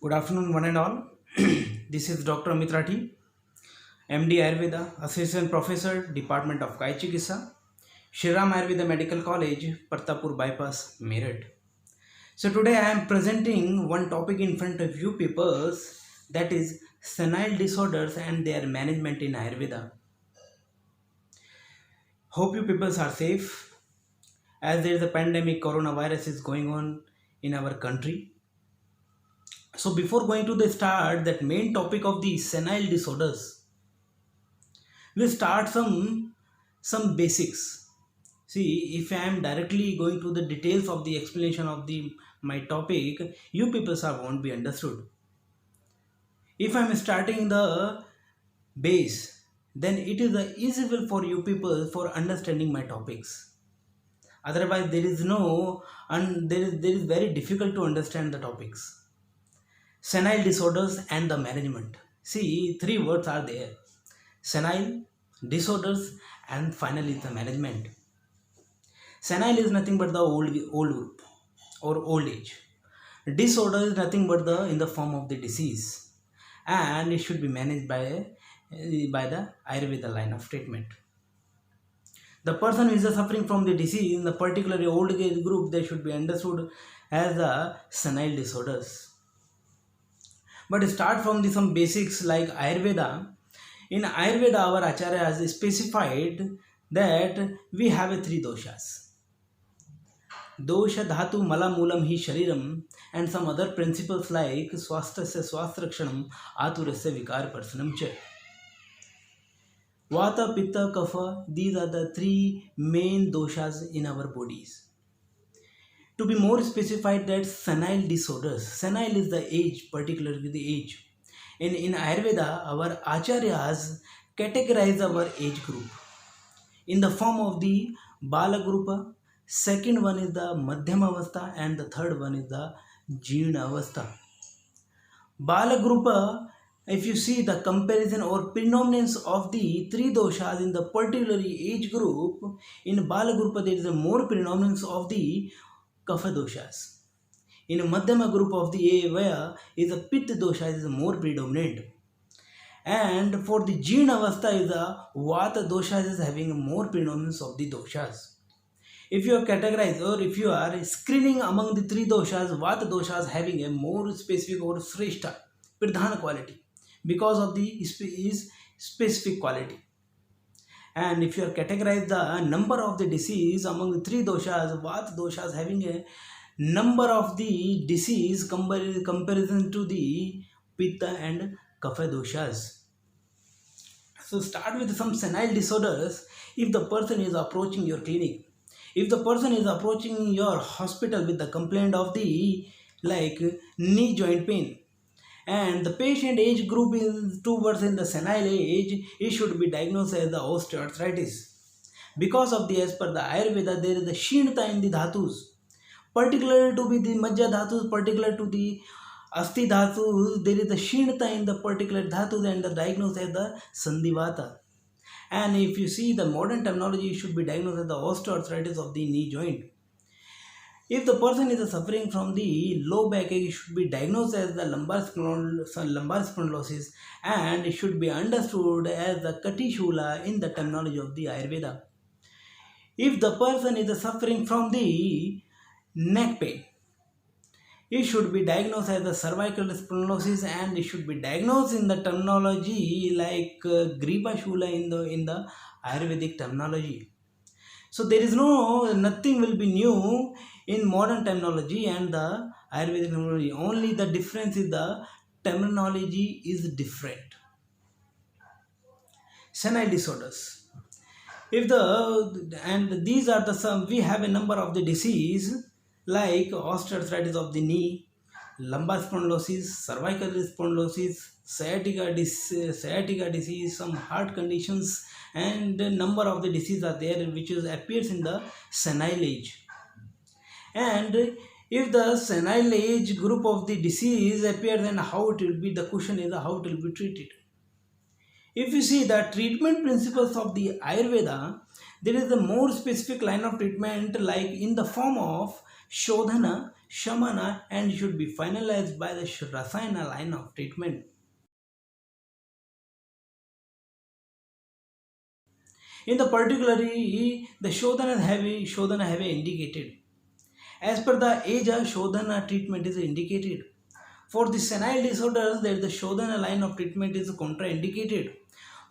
Good afternoon, one and all. This is Dr. Amit Rathi, MD Ayurveda, Assistant Professor, Department of Kayachikitsa, Shriram Ayurveda Medical College, Partapur Bypass, Meerut. So today I am presenting one topic in front of you people, that is senile disorders and their management in Ayurveda. Hope you people are safe as there is a pandemic, coronavirus is going on in our country. So before going to the start, that main topic of the senile disorders, we'll start some basics. See, if I am directly going to the details of the explanation of the my topic, you people won't be understood. If I'm starting the base, then it is easy for you people for understanding my topics. Otherwise there is no, and there is very difficult to understand the topics. Senile disorders and the management. See, three words are there: senile, disorders, and finally the management. Senile is nothing but the old group or old age. Disorder is nothing but the in the form of the disease, and it should be managed by the Ayurveda line of treatment. The person who is suffering from the disease in the particular old age group, they should be understood as the senile disorders. But start from some basics like Ayurveda. In Ayurveda, our Acharya has specified that we have three doshas: dosha dhatu mala moolam hi shariram, and some other principles like swastasya swastrakshanam aturasya vikar parsanam cha. Vata, pitta, kapha, these are the three main doshas in our bodies. To be more specified, that senile disorders, senile is the age, particularly the age. In Ayurveda, our acharyas categorize our age group in the form of the bala group, second one is the madhyam avastha, and the third one is the jeerna avastha. Bala group, if you see the comparison or predominance of the three doshas in the particular age group, in bala group there is a more predominance of the kapha doshas. In a madhyama group of the where is a pitta dosha is more predominant, and for the jeerna avastha is a vata dosha is having more predominance of the doshas. If you are categorized or if you are screening among the three doshas, vata doshas having a more specific or shrestha pradhana quality because of the specific quality. And if you are categorized the number of the disease among the three doshas, vata doshas having a number of the disease comparison to the pitta and kapha doshas. So start with some senile disorders. If the person is approaching your clinic, if the person is approaching your hospital with the complaint of the like knee joint pain, and the patient age group is towards in the senile age, it should be diagnosed as the osteoarthritis. Because of the, as per the Ayurveda, there is a shinta in the dhatus, particular to be the majja dhatus, particular to the asti dhatu, there is a shinta in the particular dhatus, and the diagnosed as the sandhivata. And if you see the modern terminology, it should be diagnosed as the osteoarthritis of the knee joint. If the person is suffering from the low back ache, it should be diagnosed as the lumbar spondylosis, and it should be understood as the katishula in the terminology of the Ayurveda. If the person is suffering from the neck pain, it should be diagnosed as the cervical spondylosis, and it should be diagnosed in the terminology like Gripa Shula in the Ayurvedic terminology. So there is nothing will be new in modern terminology and the Ayurvedic terminology. Only the difference is the terminology is different. Senile disorders. If the, and these are the some, we have a number of the disease like osteoarthritis of the knee, lumbar spondylosis, cervical spondylosis, sciatica disease, some heart conditions, and a number of the diseases are there which appears in the senile age. And if the senile age group of the disease appears, then how it will be, the question is how it will be treated. If you see the treatment principles of the Ayurveda, there is a more specific line of treatment like in the form of Shodhana, Shamana, and should be finalized by the Rasayana line of treatment. In the particularly, the Shodhana have indicated. As per the age, Shodhana treatment is indicated. For the senile disorders, that the Shodhana line of treatment is contraindicated.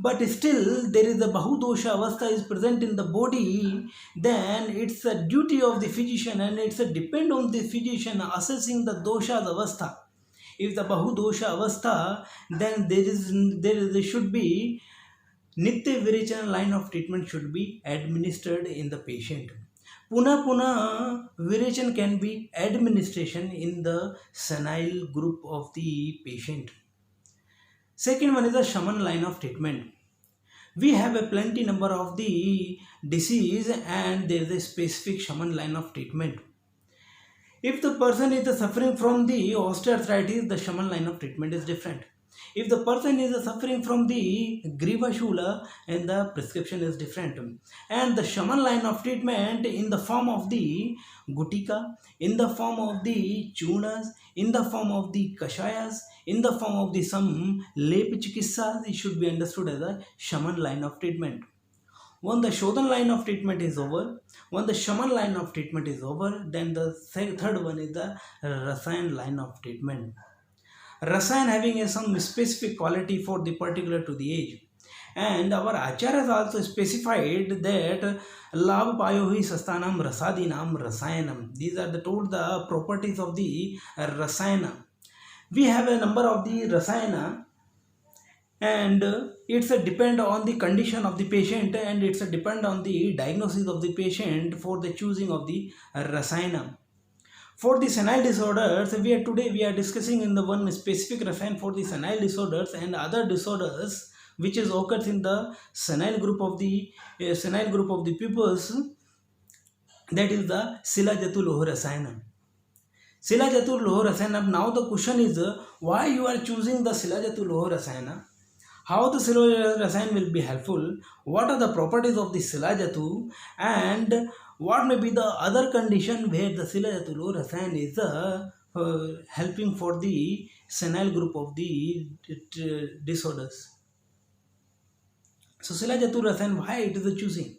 But still, there is a Bahudosha Avastha is present in the body, then it's a duty of the physician and it's a depend on the physician assessing the dosha's Avastha. If the Bahudosha Avastha, then there should be Nitya Virechana line of treatment should be administered in the patient. Puna Puna Virechan can be administration in the senile group of the patient. Second one is the shaman line of treatment. We have a plenty number of the disease and there is a specific shaman line of treatment. If the person is suffering from the osteoarthritis, the shaman line of treatment is different. If the person is suffering from the Griva Shula, and the prescription is different. And the shaman line of treatment in the form of the Gutika, in the form of the Chunas, in the form of the Kashayas, in the form of the some Lepchikitsas, it should be understood as a shaman line of treatment. When the Shodhan line of treatment is over, when the Shaman line of treatment is over, then the third one is the Rasayan line of treatment. Rasayan having some specific quality for the particular to the age. And our Acharyas also specified that Labh Payohi Sastanam Rasadinam Rasayanam. These are the told the properties of the Rasayana. We have a number of the Rasayana and it's a depend on the condition of the patient and it's a depend on the diagnosis of the patient for the choosing of the rasayana. For the senile disorders, we are discussing in the one specific rasayana for the senile disorders and other disorders which is occurs in the senile group of the pupils, that is the Silajatu Loho Rasayana. Silajatu Loho Rasayana. Now the question is why you are choosing the Silajatu Loho Rasayana? How the Silajatu Rasayan will be helpful? What are the properties of the Silajatu? And what may be the other condition where the Silajatu Loho Rasayan is helping for the senile group of the disorders? So Silajatu Rasayan, why it is the choosing?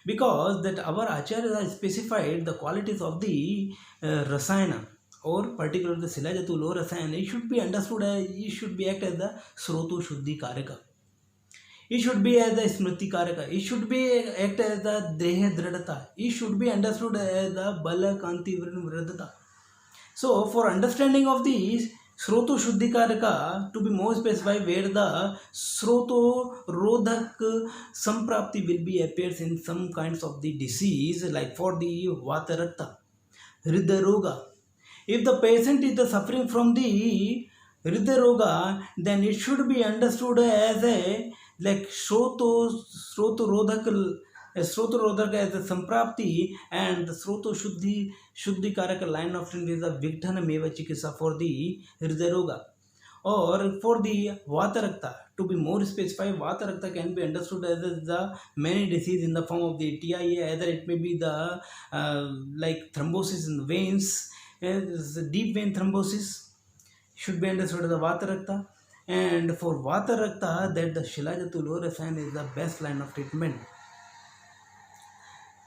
Because that our Acharya has specified the qualities of the Rasayana or particularly the Silajatu Loho Rasayana. It should be understood as, it should be act as the Sroto Shuddhi Karaka. It should be as the Smriti Karaka. It should be act as the Deha Dradata. It should be understood as the Bala Kanti Vradata. So for understanding of these Sroto Shuddhi Karaka, to be more specified, where the Sroto Rodhak Samprapti will be appears in some kinds of the disease, like for the Vatarakta, Hridaroga. If the patient is suffering from the Hridaroga, then it should be understood as a like Sroto Rodhak as a Samprapti, and the Sroto Shuddhi Karaka line of treatment is a Vigdhana Meva Chikitsa for the Hridaroga. Or for the Vatarakta, to be more specified, Vatarakta can be understood as the many disease in the form of the TIA, either it may be the like thrombosis in the veins, deep vein thrombosis should be understood as the Vatarakta. And for Vatarakta, that the Shilajatu Loho Rasayana is the best line of treatment.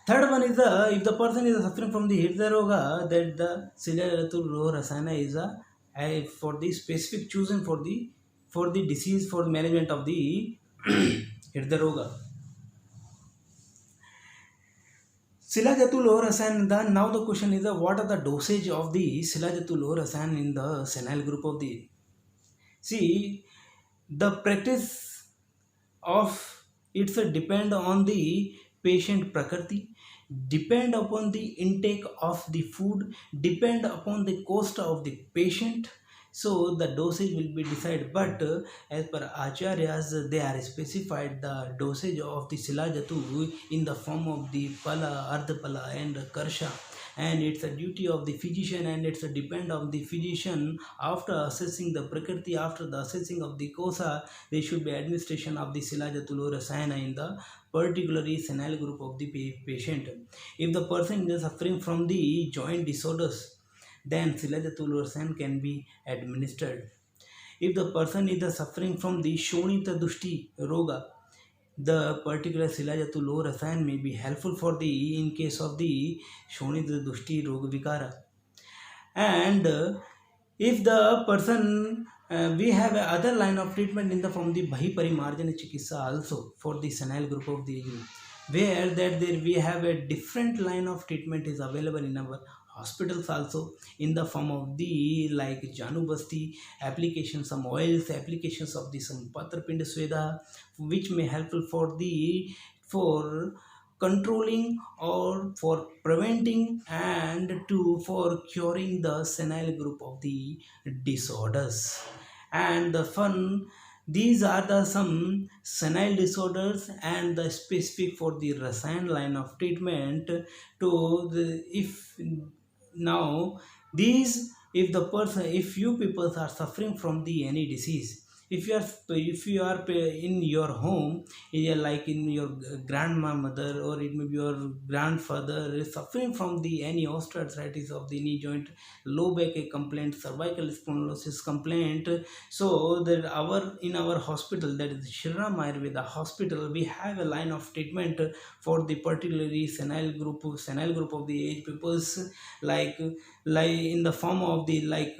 Third one is if the person is suffering from the Hridaroga, that the Shilajatu Loho Rasayana is for the specific chosen for the disease, for the management of the Hridaroga. Shilajatu Loho Rasayana. Now the question is what are the dosage of the Shilajatu Loho Rasayana in the senile group of the. See, the practice of it's a depend on the patient prakriti, depend upon the intake of the food, depend upon the cost of the patient. So the dosage will be decided, but as per acharyas, they are specified the dosage of the Shilajatu in the form of the Pala, Ardhapala and Karsha, and it's a duty of the physician, and it's a depend on the physician after assessing the prakriti, after the assessing of the kosa, they should be administration of the silajatulu rasayana in the particularly senile group of the patient. If the person is suffering from the joint disorders, then silajatulu rasayana can be administered. If the person is suffering from the shonita dushti roga, the particular silajatu low rasayan may be helpful for the in case of the shonita dushti roga vikara. And if the person we have a other line of treatment in the from the bahi parimarjana chikitsa also for the senile group of the age group, where that there we have a different line of treatment is available in our hospitals also, in the form of the like janubasti application, some oils applications of the some patrapind sweda, which may helpful for the for controlling or for preventing and to for curing the senile group of the disorders. And the fun, these are the some senile disorders and the specific for the rasayan line of treatment to the if now these, if the person, if you people are suffering from the any disease, if you are in your home, like in your grandma mother, or it may be your grandfather is suffering from the any osteoarthritis of the knee joint, low back complaint, cervical spondylosis complaint, so that our in our hospital, that is Shriram Ayurveda hospital, we have a line of treatment for the particularly senile group of the age peoples, like like in the form of the like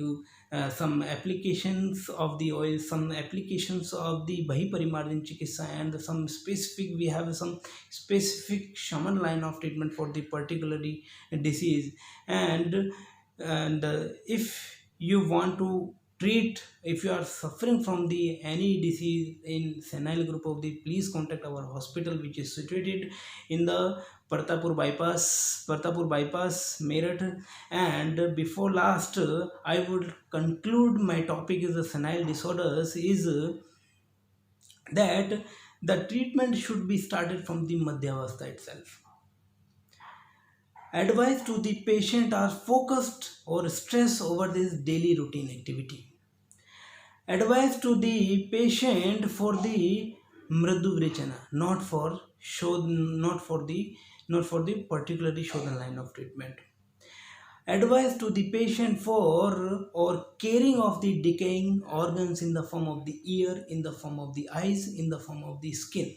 some applications of the oil, some applications of the Bahi Parimarjan Chikitsa, and some specific, we have some specific shaman line of treatment for the particularly disease. And if you want to treat, if you are suffering from the any disease in senile group of the, please contact our hospital, which is situated in the Partapur bypass, Meerut. And before last, I would conclude my topic is the senile disorders is that the treatment should be started from the Madhyavastha itself. Advice to the patient are focused or stress over this daily routine activity. Advice to the patient for the mridu vichana, not for the particularly Shodhan line of treatment. Advice to the patient for or caring of the decaying organs in the form of the ear, in the form of the eyes, in the form of the skin.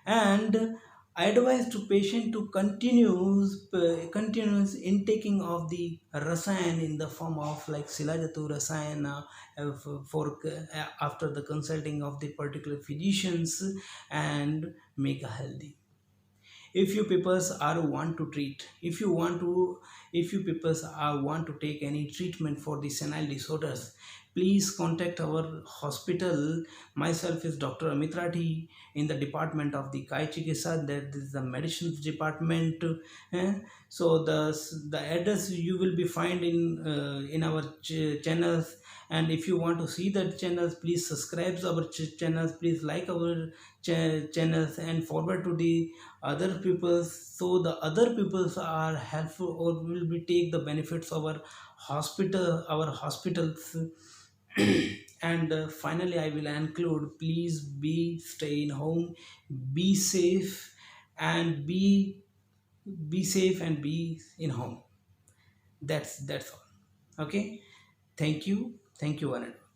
And advise to patient to continuous intaking of the rasayan in the form of like silajatu rasayana for after the consulting of the particular physicians, and make a healthy. If you people are want to treat, if you people are want to take any treatment for the senile disorders, please contact our hospital. Myself is Dr. Amit Rathi, in the department of the Kayachikitsa, that is the medicines department. eh. So the address you will be find in our channels. And if you want to see that channels, please subscribe our channels, please like our channels, and forward to the other people, so the other peoples are helpful or will be take the benefits of our hospitals. And finally I will conclude, please be stay in home, be safe, and be safe and be in home. That's all. Okay, thank you, one and all.